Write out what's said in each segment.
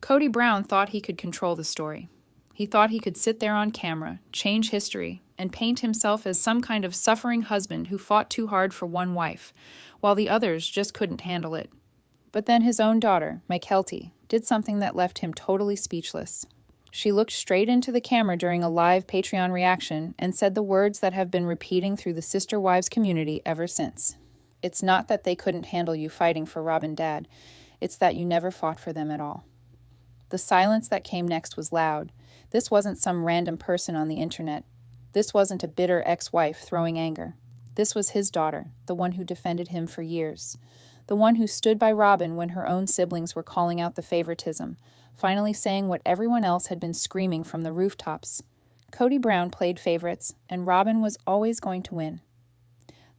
Kody Brown thought he could control the story. He thought he could sit there on camera, change history, and paint himself as some kind of suffering husband who fought too hard for one wife, while the others just couldn't handle it. But then his own daughter, Mckelty, did something that left him totally speechless. She looked straight into the camera during a live Patreon reaction and said the words that have been repeating through the Sister Wives community ever since. It's not that they couldn't handle you fighting for Robyn Dad. It's that you never fought for them at all. The silence that came next was loud. This wasn't some random person on the internet. This wasn't a bitter ex-wife throwing anger. This was his daughter, the one who defended him for years. The one who stood by Robyn when her own siblings were calling out the favoritism, finally saying what everyone else had been screaming from the rooftops. Kody Brown played favorites, and Robyn was always going to win.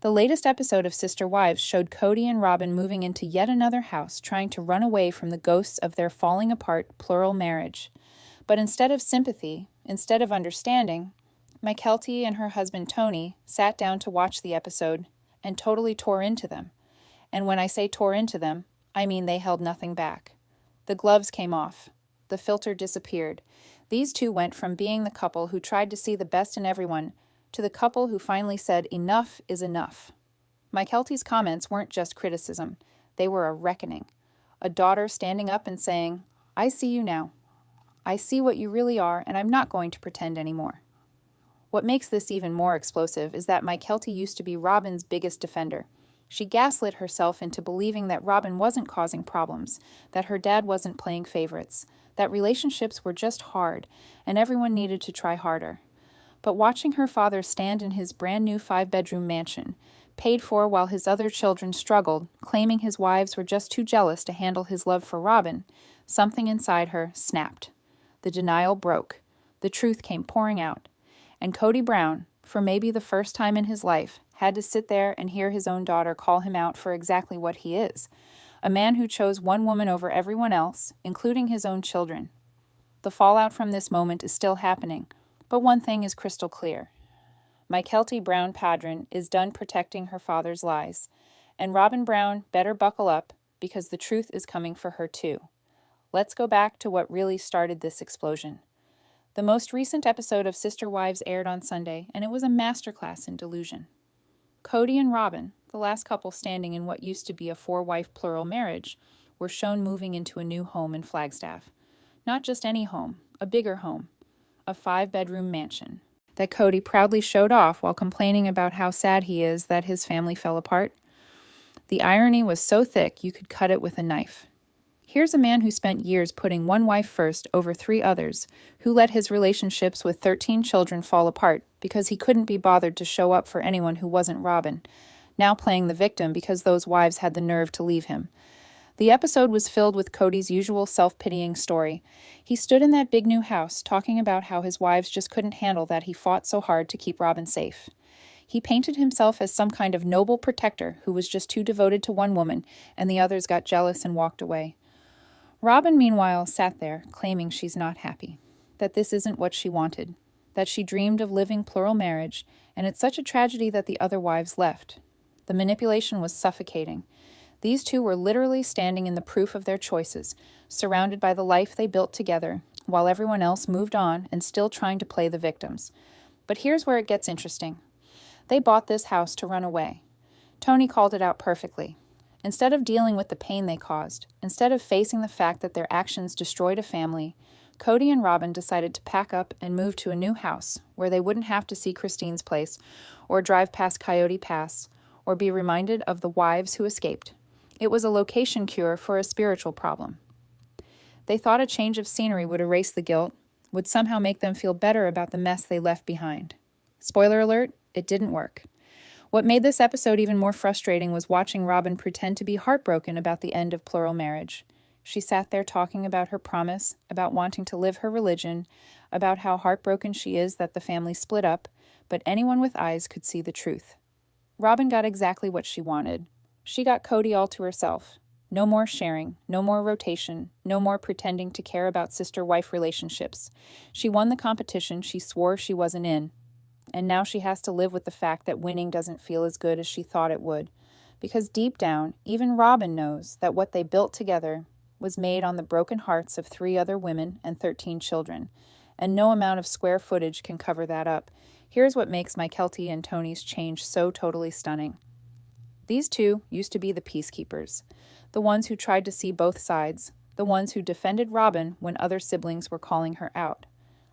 The latest episode of Sister Wives showed Kody and Robyn moving into yet another house, trying to run away from the ghosts of their falling apart plural marriage. But instead of sympathy, instead of understanding, Mckelty and her husband Tony sat down to watch the episode and totally tore into them. And when I say tore into them, I mean they held nothing back. The gloves came off. The filter disappeared. These two went from being the couple who tried to see the best in everyone to the couple who finally said enough is enough. Mckelty's comments weren't just criticism. They were a reckoning. A daughter standing up and saying, "I see you now. I see what you really are, and I'm not going to pretend anymore." What makes this even more explosive is that Mckelty used to be Robyn's biggest defender. She gaslit herself into believing that Robyn wasn't causing problems, that her dad wasn't playing favorites, that relationships were just hard, and everyone needed to try harder. But watching her father stand in his brand new 5-bedroom mansion, paid for while his other children struggled, claiming his wives were just too jealous to handle his love for Robyn, something inside her snapped. The denial broke. The truth came pouring out. And Kody Brown, for maybe the first time in his life, had to sit there and hear his own daughter call him out for exactly what he is, a man who chose one woman over everyone else, including his own children. The fallout from this moment is still happening, but one thing is crystal clear. Mckelty Brown Padron is done protecting her father's lies, and Robyn Brown better buckle up because the truth is coming for her too. Let's go back to what really started this explosion. The most recent episode of Sister Wives aired on Sunday, and it was a masterclass in delusion. Kody and Robyn, the last couple standing in what used to be a 4-wife plural marriage, were shown moving into a new home in Flagstaff. Not just any home, a bigger home, a 5-bedroom mansion that Kody proudly showed off while complaining about how sad he is that his family fell apart. The irony was so thick you could cut it with a knife. Here's a man who spent years putting one wife first over 3 others, who let his relationships with 13 children fall apart because he couldn't be bothered to show up for anyone who wasn't Robyn, now playing the victim because those wives had the nerve to leave him. The episode was filled with Kody's usual self-pitying story. He stood in that big new house talking about how his wives just couldn't handle that he fought so hard to keep Robyn safe. He painted himself as some kind of noble protector who was just too devoted to one woman, and the others got jealous and walked away. Robyn, meanwhile, sat there, claiming she's not happy, that this isn't what she wanted, that she dreamed of living plural marriage, and it's such a tragedy that the other wives left. The manipulation was suffocating. These two were literally standing in the proof of their choices, surrounded by the life they built together, while everyone else moved on and still trying to play the victims. But here's where it gets interesting. They bought this house to run away. Tony called it out perfectly. Instead of dealing with the pain they caused, instead of facing the fact that their actions destroyed a family, Kody and Robyn decided to pack up and move to a new house where they wouldn't have to see Christine's place or drive past Coyote Pass or be reminded of the wives who escaped. It was a location cure for a spiritual problem. They thought a change of scenery would erase the guilt, would somehow make them feel better about the mess they left behind. Spoiler alert, it didn't work. What made this episode even more frustrating was watching Robyn pretend to be heartbroken about the end of plural marriage. She sat there talking about her promise, about wanting to live her religion, about how heartbroken she is that the family split up, but anyone with eyes could see the truth. Robyn got exactly what she wanted. She got Kody all to herself. No more sharing, no more rotation, no more pretending to care about sister-wife relationships. She won the competition she swore she wasn't in. And now she has to live with the fact that winning doesn't feel as good as she thought it would. Because deep down, even Robyn knows that what they built together was made on the broken hearts of 3 other women and 13 children, and no amount of square footage can cover that up. Here's what makes Mckelty and Tony's change so totally stunning. These two used to be the peacekeepers, the ones who tried to see both sides, the ones who defended Robyn when other siblings were calling her out.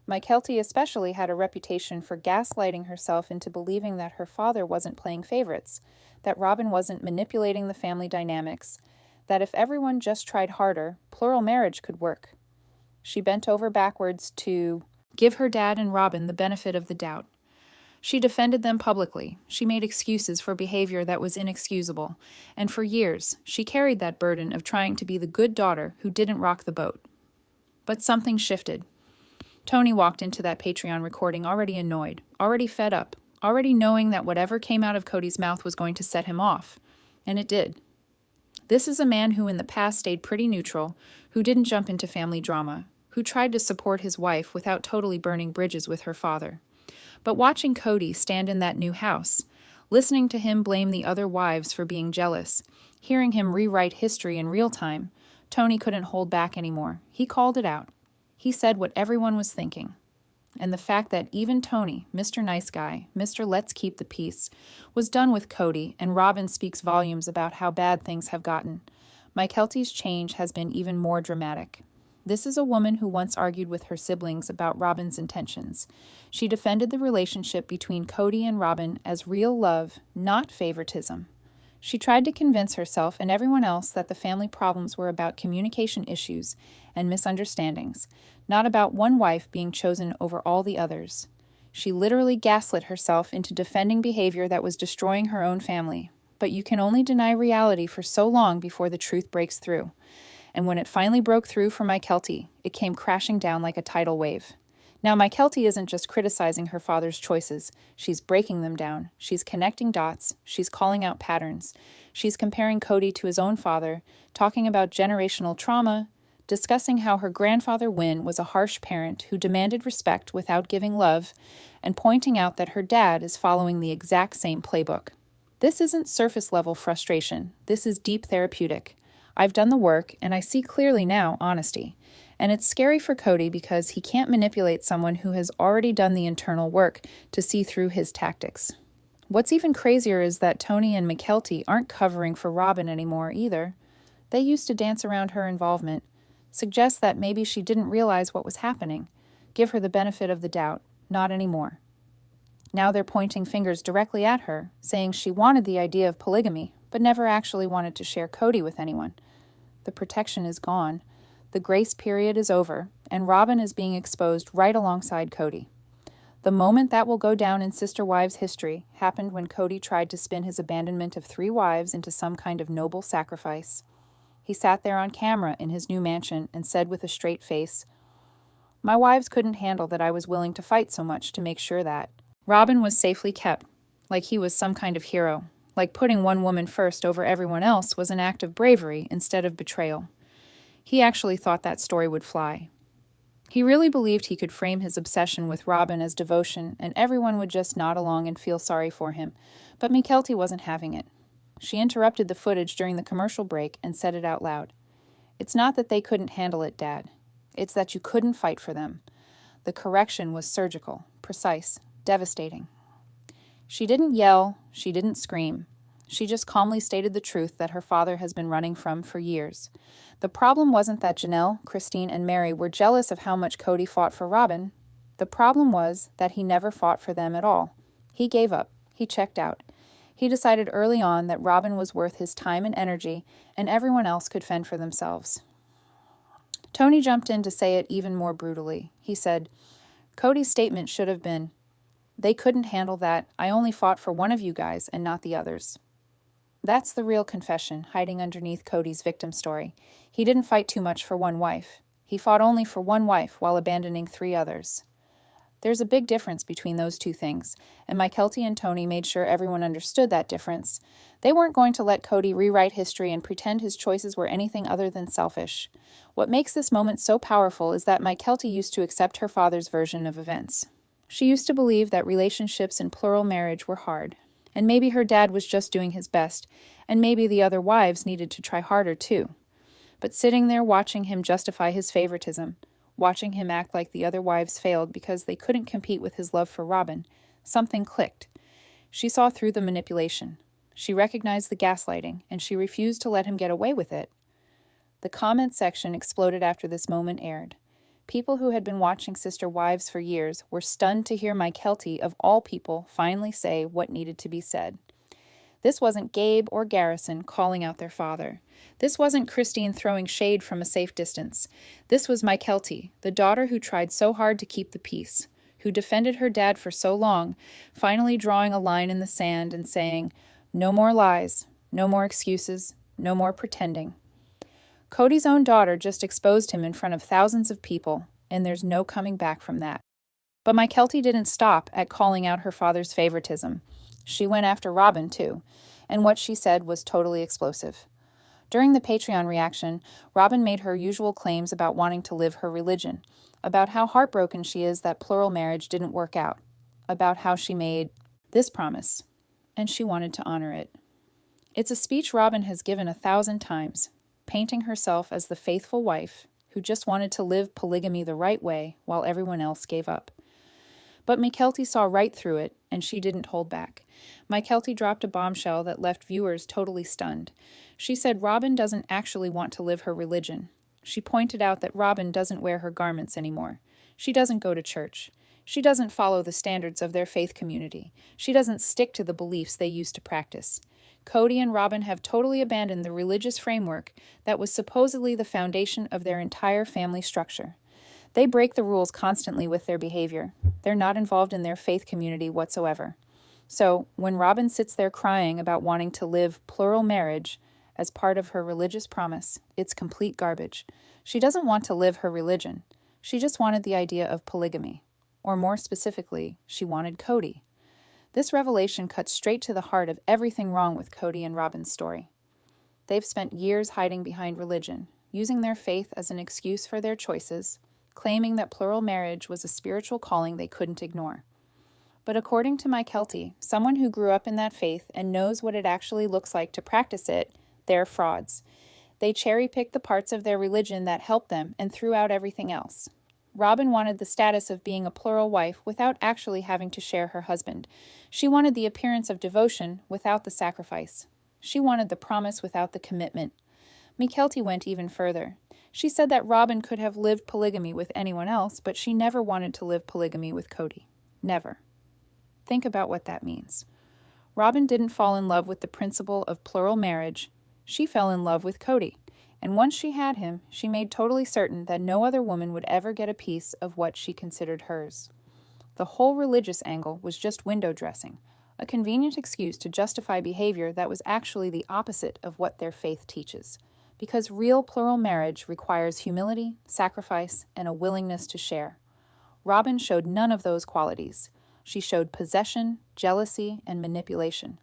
Mckelty especially had a reputation for gaslighting herself into believing that her father wasn't playing favorites, that Robyn wasn't manipulating the family dynamics, that if everyone just tried harder, plural marriage could work. She bent over backwards to give her dad and Robyn the benefit of the doubt. She defended them publicly. She made excuses for behavior that was inexcusable, and for years, she carried that burden of trying to be the good daughter who didn't rock the boat. But something shifted. Tony walked into that Patreon recording already annoyed, already fed up, already knowing that whatever came out of Kody's mouth was going to set him off. And it did. This is a man who in the past stayed pretty neutral, who didn't jump into family drama, who tried to support his wife without totally burning bridges with her father. But watching Kody stand in that new house, listening to him blame the other wives for being jealous, hearing him rewrite history in real time, Tony couldn't hold back anymore. He called it out. He said what everyone was thinking. And the fact that even Tony, Mr. Nice Guy, Mr. Let's Keep the Peace, was done with Kody, and Robyn speaks volumes about how bad things have gotten. Mckelty's change has been even more dramatic. This is a woman who once argued with her siblings about Robyn's intentions. She defended the relationship between Kody and Robyn as real love, not favoritism. She tried to convince herself and everyone else that the family problems were about communication issues and misunderstandings, not about one wife being chosen over all the others. She literally gaslit herself into defending behavior that was destroying her own family. But you can only deny reality for so long before the truth breaks through. And when it finally broke through for Mckelty, it came crashing down like a tidal wave. Now, Mckelty isn't just criticizing her father's choices. She's breaking them down. She's connecting dots. She's calling out patterns. She's comparing Kody to his own father, talking about generational trauma, discussing how her grandfather Wynn was a harsh parent who demanded respect without giving love, and pointing out that her dad is following the exact same playbook. This isn't surface-level frustration. This is deep therapeutic. I've done the work, and I see clearly now honesty. And it's scary for Kody because he can't manipulate someone who has already done the internal work to see through his tactics. What's even crazier is that Tony and Mckelty aren't covering for Robyn anymore either. They used to dance around her involvement, suggest that maybe she didn't realize what was happening, give her the benefit of the doubt. Not anymore. Now they're pointing fingers directly at her, saying she wanted the idea of polygamy, but never actually wanted to share Kody with anyone. The protection is gone. The grace period is over, and Robyn is being exposed right alongside Kody. The moment that will go down in Sister Wives history happened when Kody tried to spin his abandonment of 3 wives into some kind of noble sacrifice. He sat there on camera in his new mansion and said with a straight face, "My wives couldn't handle that I was willing to fight so much to make sure that Robyn was safely kept, like he was some kind of hero, like putting one woman first over everyone else was an act of bravery instead of betrayal." He actually thought that story would fly. He really believed he could frame his obsession with Robyn as devotion and everyone would just nod along and feel sorry for him, but Mckelty wasn't having it. She interrupted the footage during the commercial break and said it out loud. "It's not that they couldn't handle it, Dad. It's that you couldn't fight for them." The correction was surgical, precise, devastating. She didn't yell, she didn't scream. She just calmly stated the truth that her father has been running from for years. The problem wasn't that Janelle, Christine, and Mary were jealous of how much Kody fought for Robyn. The problem was that he never fought for them at all. He gave up. He checked out. He decided early on that Robyn was worth his time and energy, and everyone else could fend for themselves. Tony jumped in to say it even more brutally. He said, "Kody's statement should have been, 'They couldn't handle that. I only fought for one of you guys and not the others.'" That's the real confession hiding underneath Kody's victim story. He didn't fight too much for one wife. He fought only for one wife while abandoning 3 others. There's a big difference between those two things, and Mckelty and Tony made sure everyone understood that difference. They weren't going to let Kody rewrite history and pretend his choices were anything other than selfish. What makes this moment so powerful is that Mckelty used to accept her father's version of events. She used to believe that relationships in plural marriage were hard, and maybe her dad was just doing his best, and maybe the other wives needed to try harder too. But sitting there watching him justify his favoritism, watching him act like the other wives failed because they couldn't compete with his love for Robyn, something clicked. She saw through the manipulation. She recognized the gaslighting, and she refused to let him get away with it. The comment section exploded after this moment aired. People who had been watching Sister Wives for years were stunned to hear Mckelty, of all people, finally say what needed to be said. This wasn't Gabe or Garrison calling out their father. This wasn't Christine throwing shade from a safe distance. This was Mckelty, the daughter who tried so hard to keep the peace, who defended her dad for so long, finally drawing a line in the sand and saying, "No more lies, no more excuses, no more pretending." Kody's own daughter just exposed him in front of thousands of people, and there's no coming back from that. But Mckelty didn't stop at calling out her father's favoritism. She went after Robyn, too, and what she said was totally explosive. During the Patreon reaction, Robyn made her usual claims about wanting to live her religion, about how heartbroken she is that plural marriage didn't work out, about how she made this promise, and she wanted to honor it. It's a speech Robyn has given 1,000 times, painting herself as the faithful wife who just wanted to live polygamy the right way while everyone else gave up. But Mckelty saw right through it, and she didn't hold back. Mckelty dropped a bombshell that left viewers totally stunned. She said Robyn doesn't actually want to live her religion. She pointed out that Robyn doesn't wear her garments anymore. She doesn't go to church. She doesn't follow the standards of their faith community. She doesn't stick to the beliefs they used to practice. Kody and Robyn have totally abandoned the religious framework that was supposedly the foundation of their entire family structure. They break the rules constantly with their behavior. They're not involved in their faith community whatsoever. So, when Robyn sits there crying about wanting to live plural marriage as part of her religious promise, it's complete garbage. She doesn't want to live her religion. She just wanted the idea of polygamy. Or more specifically, she wanted Kody. This revelation cuts straight to the heart of everything wrong with Kody and Robyn's story. They've spent years hiding behind religion, using their faith as an excuse for their choices, claiming that plural marriage was a spiritual calling they couldn't ignore. But according to Mckelty, someone who grew up in that faith and knows what it actually looks like to practice it, they're frauds. They cherry-picked the parts of their religion that helped them and threw out everything else. Robyn wanted the status of being a plural wife without actually having to share her husband. She wanted the appearance of devotion without the sacrifice. She wanted the promise without the commitment. Mckelty went even further. She said that Robyn could have lived polygamy with anyone else, but she never wanted to live polygamy with Kody. Never. Think about what that means. Robyn didn't fall in love with the principle of plural marriage. She fell in love with Kody. And once she had him, she made totally certain that no other woman would ever get a piece of what she considered hers. The whole religious angle was just window dressing, a convenient excuse to justify behavior that was actually the opposite of what their faith teaches. Because real plural marriage requires humility, sacrifice, and a willingness to share. Robyn showed none of those qualities. She showed possession, jealousy, and manipulation.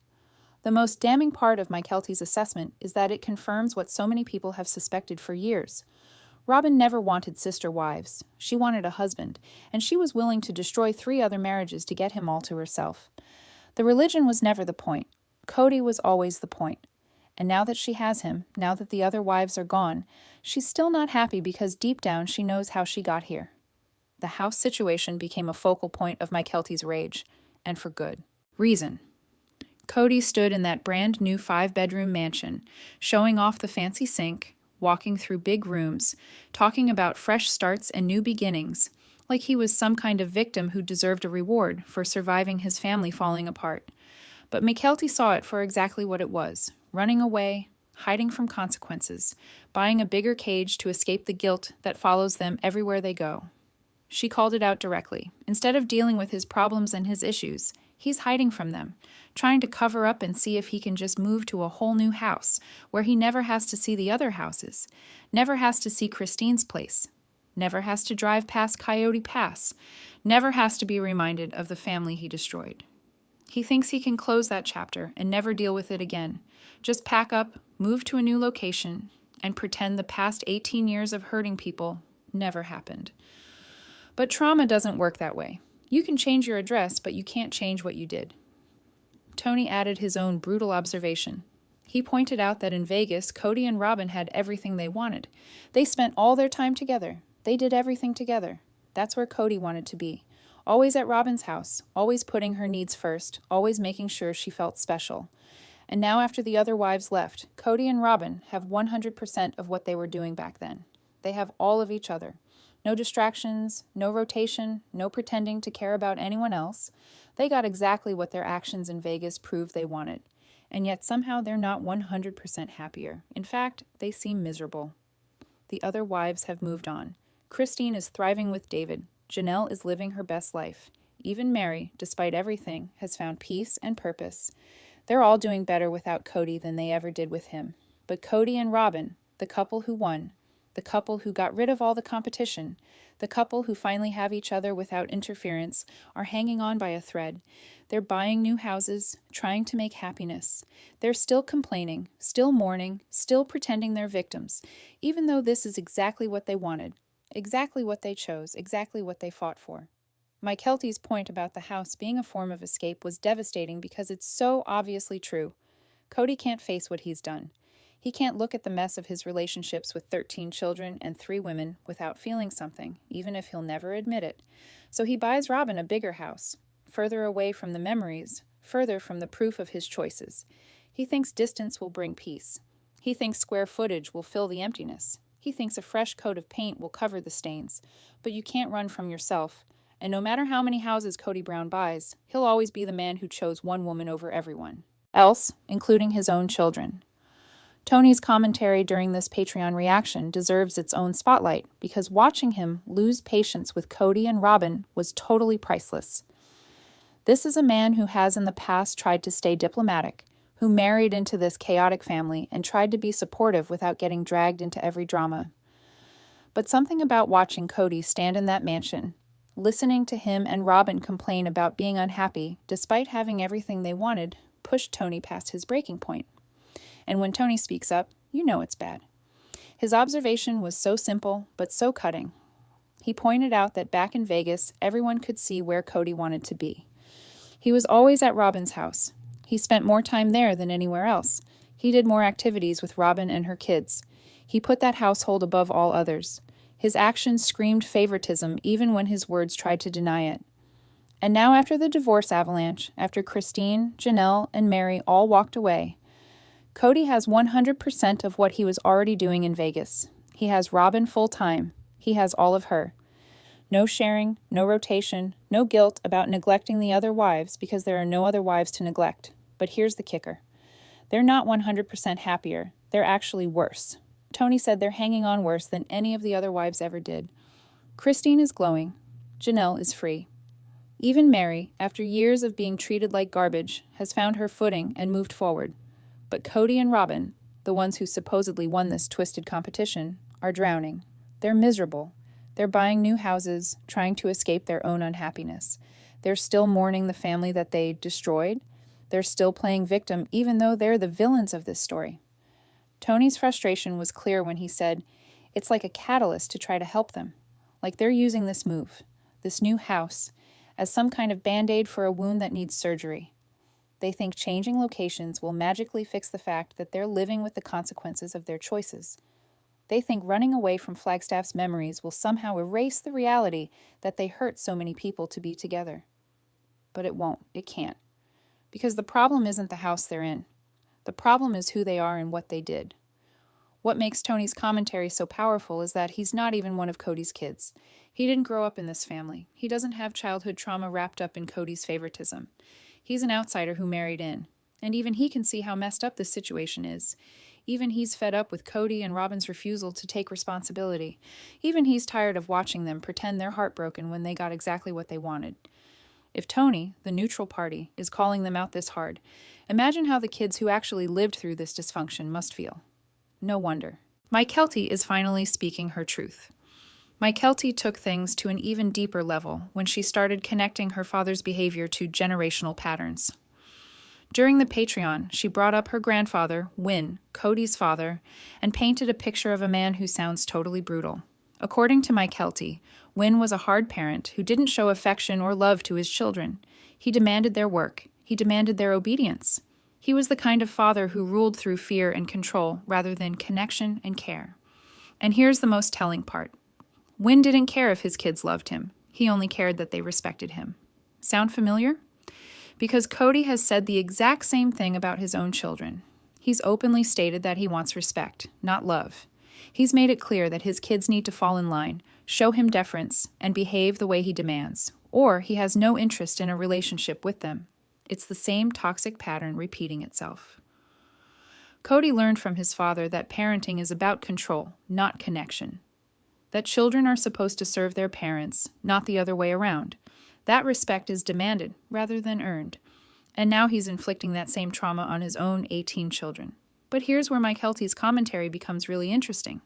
The most damning part of Mckelty's assessment is that it confirms what so many people have suspected for years. Robyn never wanted sister wives. She wanted a husband, and she was willing to destroy 3 other marriages to get him all to herself. The religion was never the point. Kody was always the point. And now that she has him, now that the other wives are gone, she's still not happy because deep down she knows how she got here. The house situation became a focal point of Mckelty's rage, and for good reason. Kody stood in that brand new 5-bedroom mansion, showing off the fancy sink, walking through big rooms, talking about fresh starts and new beginnings, like he was some kind of victim who deserved a reward for surviving his family falling apart. But Mckelty saw it for exactly what it was, running away, hiding from consequences, buying a bigger cage to escape the guilt that follows them everywhere they go. She called it out directly. Instead of dealing with his problems and his issues, he's hiding from them, trying to cover up and see if he can just move to a whole new house, where he never has to see the other houses, never has to see Christine's place, never has to drive past Coyote Pass, never has to be reminded of the family he destroyed. He thinks he can close that chapter and never deal with it again. Just pack up, move to a new location, and pretend the past 18 years of hurting people never happened. But trauma doesn't work that way. You can change your address, but you can't change what you did. Tony added his own brutal observation. He pointed out that in Vegas, Kody and Robyn had everything they wanted. They spent all their time together. They did everything together. That's where Kody wanted to be. Always at Robyn's house, always putting her needs first, always making sure she felt special. And now after the other wives left, Kody and Robyn have 100% of what they were doing back then. They have all of each other. No distractions, no rotation, no pretending to care about anyone else. They got exactly what their actions in Vegas proved they wanted. And yet somehow they're not 100% happier. In fact, they seem miserable. The other wives have moved on. Christine is thriving with David. Janelle is living her best life. Even Mary, despite everything, has found peace and purpose. They're all doing better without Kody than they ever did with him. But Kody and Robyn, the couple who won, the couple who got rid of all the competition, the couple who finally have each other without interference, are hanging on by a thread. They're buying new houses, trying to make happiness. They're still complaining, still mourning, still pretending they're victims, even though this is exactly what they wanted, exactly what they chose, exactly what they fought for. Mckelty's point about the house being a form of escape was devastating because it's so obviously true. Kody can't face what he's done. He can't look at the mess of his relationships with 13 children and 3 women without feeling something, even if he'll never admit it. So he buys Robyn a bigger house, further away from the memories, further from the proof of his choices. He thinks distance will bring peace. He thinks square footage will fill the emptiness. He thinks a fresh coat of paint will cover the stains. But you can't run from yourself. And no matter how many houses Kody Brown buys, he'll always be the man who chose one woman over everyone else, including his own children. Tony's commentary during this Patreon reaction deserves its own spotlight because watching him lose patience with Kody and Robyn was totally priceless. This is a man who has in the past tried to stay diplomatic, who married into this chaotic family and tried to be supportive without getting dragged into every drama. But something about watching Kody stand in that mansion, listening to him and Robyn complain about being unhappy despite having everything they wanted, pushed Tony past his breaking point. And when Tony speaks up, you know it's bad. His observation was so simple, but so cutting. He pointed out that back in Vegas, everyone could see where Kody wanted to be. He was always at Robyn's house. He spent more time there than anywhere else. He did more activities with Robyn and her kids. He put that household above all others. His actions screamed favoritism even when his words tried to deny it. And now after the divorce avalanche, after Christine, Janelle, and Mary all walked away, Kody has 100% of what he was already doing in Vegas. He has Robyn full-time. He has all of her. No sharing, no rotation, no guilt about neglecting the other wives because there are no other wives to neglect. But here's the kicker. They're not 100% happier. They're actually worse. Tony said they're hanging on worse than any of the other wives ever did. Christine is glowing. Janelle is free. Even Mary, after years of being treated like garbage, has found her footing and moved forward. But Kody and Robyn, the ones who supposedly won this twisted competition, are drowning. They're miserable. They're buying new houses, trying to escape their own unhappiness. They're still mourning the family that they destroyed. They're still playing victim, even though they're the villains of this story. Tony's frustration was clear when he said, it's like a catalyst to try to help them. Like they're using this move, this new house, as some kind of band-aid for a wound that needs surgery. They think changing locations will magically fix the fact that they're living with the consequences of their choices. They think running away from Flagstaff's memories will somehow erase the reality that they hurt so many people to be together. But it won't. It can't. Because the problem isn't the house they're in. The problem is who they are and what they did. What makes Tony's commentary so powerful is that he's not even one of Kody's kids. He didn't grow up in this family. He doesn't have childhood trauma wrapped up in Kody's favoritism. He's an outsider who married in. And even he can see how messed up this situation is. Even he's fed up with Kody and Robyn's refusal to take responsibility. Even he's tired of watching them pretend they're heartbroken when they got exactly what they wanted. If Tony, the neutral party, is calling them out this hard, imagine how the kids who actually lived through this dysfunction must feel. No wonder. Mckelty is finally speaking her truth. Mckelty took things to an even deeper level when she started connecting her father's behavior to generational patterns. During the Patreon, she brought up her grandfather, Win, Kody's father, and painted a picture of a man who sounds totally brutal. According to Mckelty, Win was a hard parent who didn't show affection or love to his children. He demanded their work. He demanded their obedience. He was the kind of father who ruled through fear and control rather than connection and care. And here's the most telling part. Wynn didn't care if his kids loved him. He only cared that they respected him. Sound familiar? Because Kody has said the exact same thing about his own children. He's openly stated that he wants respect, not love. He's made it clear that his kids need to fall in line, show him deference, and behave the way he demands, or he has no interest in a relationship with them. It's the same toxic pattern repeating itself. Kody learned from his father that parenting is about control, not connection. That children are supposed to serve their parents, not the other way around. That respect is demanded rather than earned. And now he's inflicting that same trauma on his own 18 children. But here's where Mckelty's commentary becomes really interesting.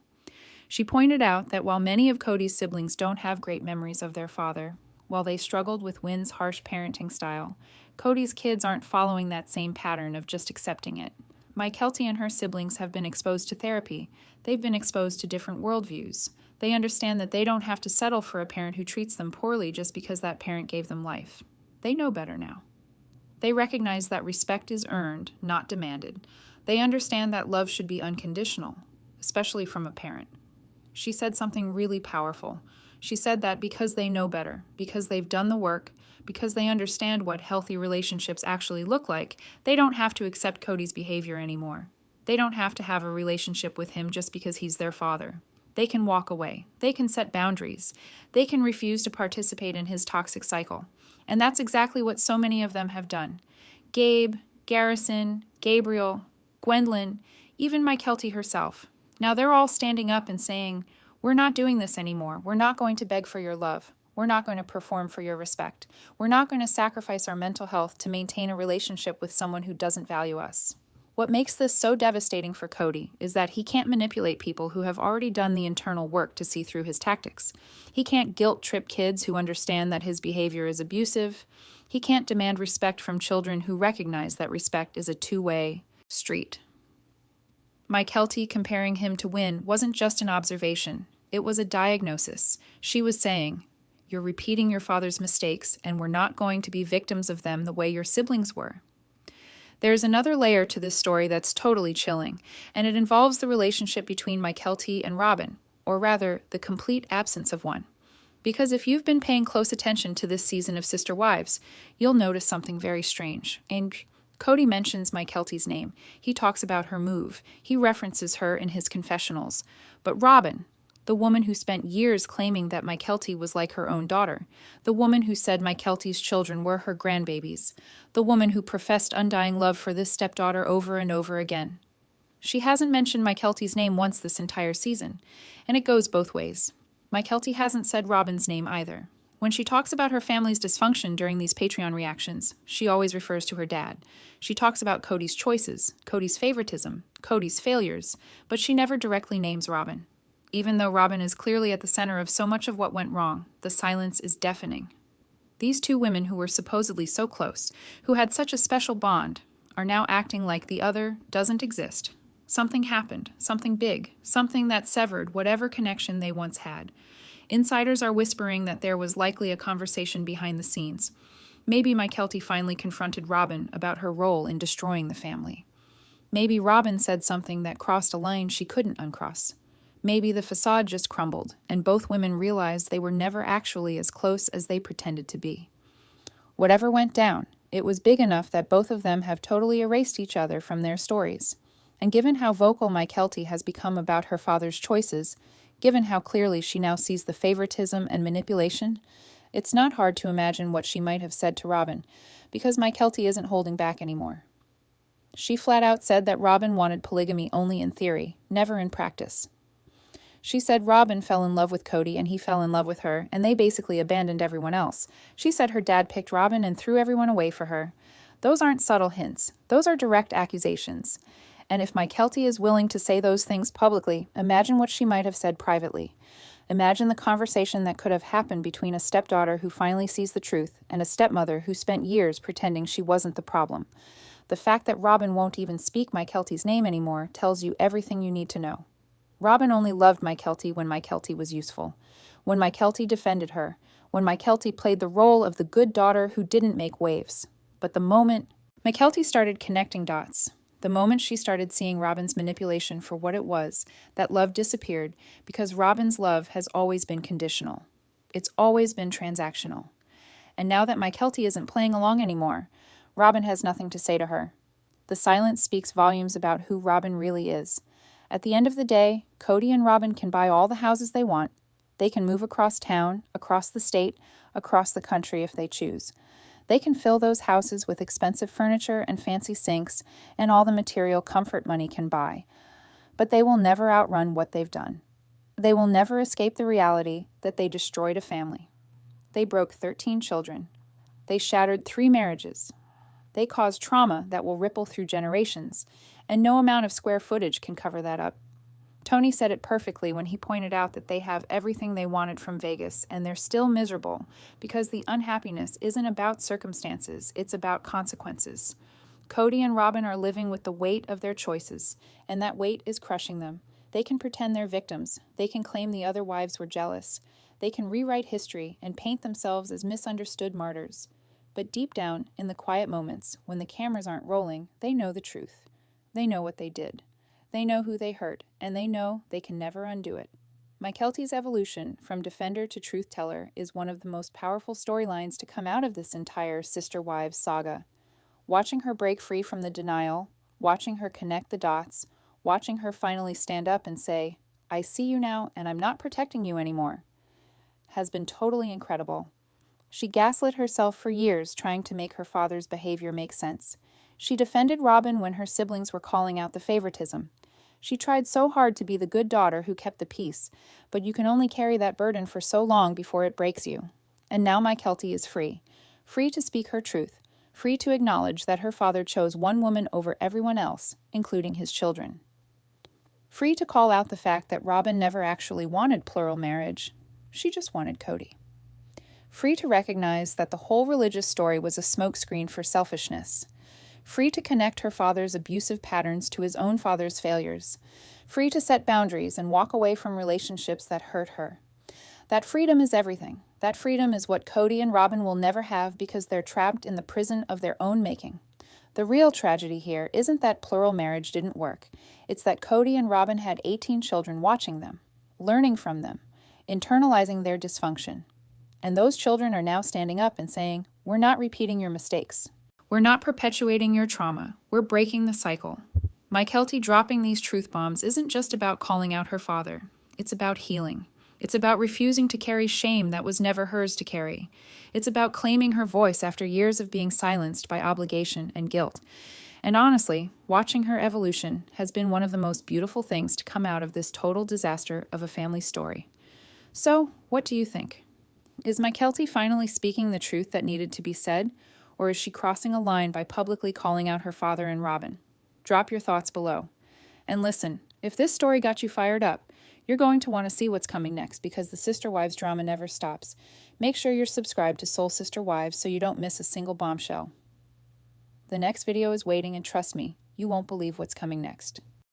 She pointed out that while many of Kody's siblings don't have great memories of their father, while they struggled with Wynn's harsh parenting style, Kody's kids aren't following that same pattern of just accepting it. Mckelty and her siblings have been exposed to therapy. They've been exposed to different worldviews. They understand that they don't have to settle for a parent who treats them poorly just because that parent gave them life. They know better now. They recognize that respect is earned, not demanded. They understand that love should be unconditional, especially from a parent. She said something really powerful. She said that because they know better, because they've done the work, because they understand what healthy relationships actually look like, they don't have to accept Kody's behavior anymore. They don't have to have a relationship with him just because he's their father. They can walk away. They can set boundaries. They can refuse to participate in his toxic cycle. And that's exactly what so many of them have done. Gabe, Garrison, Gabriel, Gwendolyn, even Mckelty herself. Now they're all standing up and saying, "We're not doing this anymore. We're not going to beg for your love. We're not going to perform for your respect. We're not going to sacrifice our mental health to maintain a relationship with someone who doesn't value us." What makes this so devastating for Kody is that he can't manipulate people who have already done the internal work to see through his tactics. He can't guilt-trip kids who understand that his behavior is abusive. He can't demand respect from children who recognize that respect is a two-way street. Mckelty comparing him to Wynn wasn't just an observation. It was a diagnosis. She was saying, "You're repeating your father's mistakes, and we're not going to be victims of them the way your siblings were." There's another layer to this story that's totally chilling, and it involves the relationship between Mckelty and Robyn, or rather, the complete absence of one. Because if you've been paying close attention to this season of Sister Wives, you'll notice something very strange. And Kody mentions Mckelty's name. He talks about her move. He references her in his confessionals. But Robyn, the woman who spent years claiming that Mckelty was like her own daughter, the woman who said Mckelty's children were her grandbabies, the woman who professed undying love for this stepdaughter over and over again. She hasn't mentioned Mckelty's name once this entire season, and it goes both ways. Mckelty hasn't said Robyn's name either. When she talks about her family's dysfunction during these Patreon reactions, she always refers to her dad. She talks about Kody's choices, Kody's favoritism, Kody's failures, but she never directly names Robyn. Even though Robyn is clearly at the center of so much of what went wrong, the silence is deafening. These two women who were supposedly so close, who had such a special bond, are now acting like the other doesn't exist. Something happened, something big, something that severed whatever connection they once had. Insiders are whispering that there was likely a conversation behind the scenes. Maybe Mckelty finally confronted Robyn about her role in destroying the family. Maybe Robyn said something that crossed a line she couldn't uncross. Maybe the facade just crumbled, and both women realized they were never actually as close as they pretended to be. Whatever went down, it was big enough that both of them have totally erased each other from their stories. And given how vocal Mckelty has become about her father's choices, given how clearly she now sees the favoritism and manipulation, it's not hard to imagine what she might have said to Robyn, because Mckelty isn't holding back anymore. She flat out said that Robyn wanted polygamy only in theory, never in practice. She said Robyn fell in love with Kody and he fell in love with her, and they basically abandoned everyone else. She said her dad picked Robyn and threw everyone away for her. Those aren't subtle hints. Those are direct accusations. And if Mckelty is willing to say those things publicly, imagine what she might have said privately. Imagine the conversation that could have happened between a stepdaughter who finally sees the truth and a stepmother who spent years pretending she wasn't the problem. The fact that Robyn won't even speak Mckelty's name anymore tells you everything you need to know. Robyn only loved Mckelty when Mckelty was useful, when Mckelty defended her, when Mckelty played the role of the good daughter who didn't make waves. But the moment Mckelty started connecting dots. The moment she started seeing Robyn's manipulation for what it was, that love disappeared because Robyn's love has always been conditional. It's always been transactional. And now that Mckelty isn't playing along anymore, Robyn has nothing to say to her. The silence speaks volumes about who Robyn really is. At the end of the day, Kody and Robyn can buy all the houses they want. They can move across town, across the state, across the country if they choose. They can fill those houses with expensive furniture and fancy sinks and all the material comfort money can buy. But they will never outrun what they've done. They will never escape the reality that they destroyed a family. They broke 13 children. They shattered 3 marriages. They caused trauma that will ripple through generations, and no amount of square footage can cover that up. Tony said it perfectly when he pointed out that they have everything they wanted from Vegas, and they're still miserable because the unhappiness isn't about circumstances, it's about consequences. Kody and Robyn are living with the weight of their choices, and that weight is crushing them. They can pretend they're victims. They can claim the other wives were jealous. They can rewrite history and paint themselves as misunderstood martyrs. But deep down, in the quiet moments, when the cameras aren't rolling, they know the truth. They know what they did. They know who they hurt, and they know they can never undo it. Mckelty's evolution from defender to truth teller is one of the most powerful storylines to come out of this entire Sister Wives saga. Watching her break free from the denial, watching her connect the dots, watching her finally stand up and say, "I see you now, and I'm not protecting you anymore," has been totally incredible. She gaslit herself for years trying to make her father's behavior make sense. She defended Robyn when her siblings were calling out the favoritism. She tried so hard to be the good daughter who kept the peace, but you can only carry that burden for so long before it breaks you. And now Mckelty is free. Free to speak her truth. Free to acknowledge that her father chose one woman over everyone else, including his children. Free to call out the fact that Robyn never actually wanted plural marriage. She just wanted Kody. Free to recognize that the whole religious story was a smokescreen for selfishness. Free to connect her father's abusive patterns to his own father's failures. Free to set boundaries and walk away from relationships that hurt her. That freedom is everything. That freedom is what Kody and Robyn will never have because they're trapped in the prison of their own making. The real tragedy here isn't that plural marriage didn't work. It's that Kody and Robyn had 18 children watching them, learning from them, internalizing their dysfunction. And those children are now standing up and saying, "We're not repeating your mistakes. We're not perpetuating your trauma. We're breaking the cycle." Mckelty dropping these truth bombs isn't just about calling out her father. It's about healing. It's about refusing to carry shame that was never hers to carry. It's about claiming her voice after years of being silenced by obligation and guilt. And honestly, watching her evolution has been one of the most beautiful things to come out of this total disaster of a family story. So, what do you think? Is Mckelty finally speaking the truth that needed to be said? Or is she crossing a line by publicly calling out her father and Robyn? Drop your thoughts below. And listen, if this story got you fired up, you're going to want to see what's coming next because the Sister Wives drama never stops. Make sure you're subscribed to Soul Sister Wives so you don't miss a single bombshell. The next video is waiting, and trust me, you won't believe what's coming next.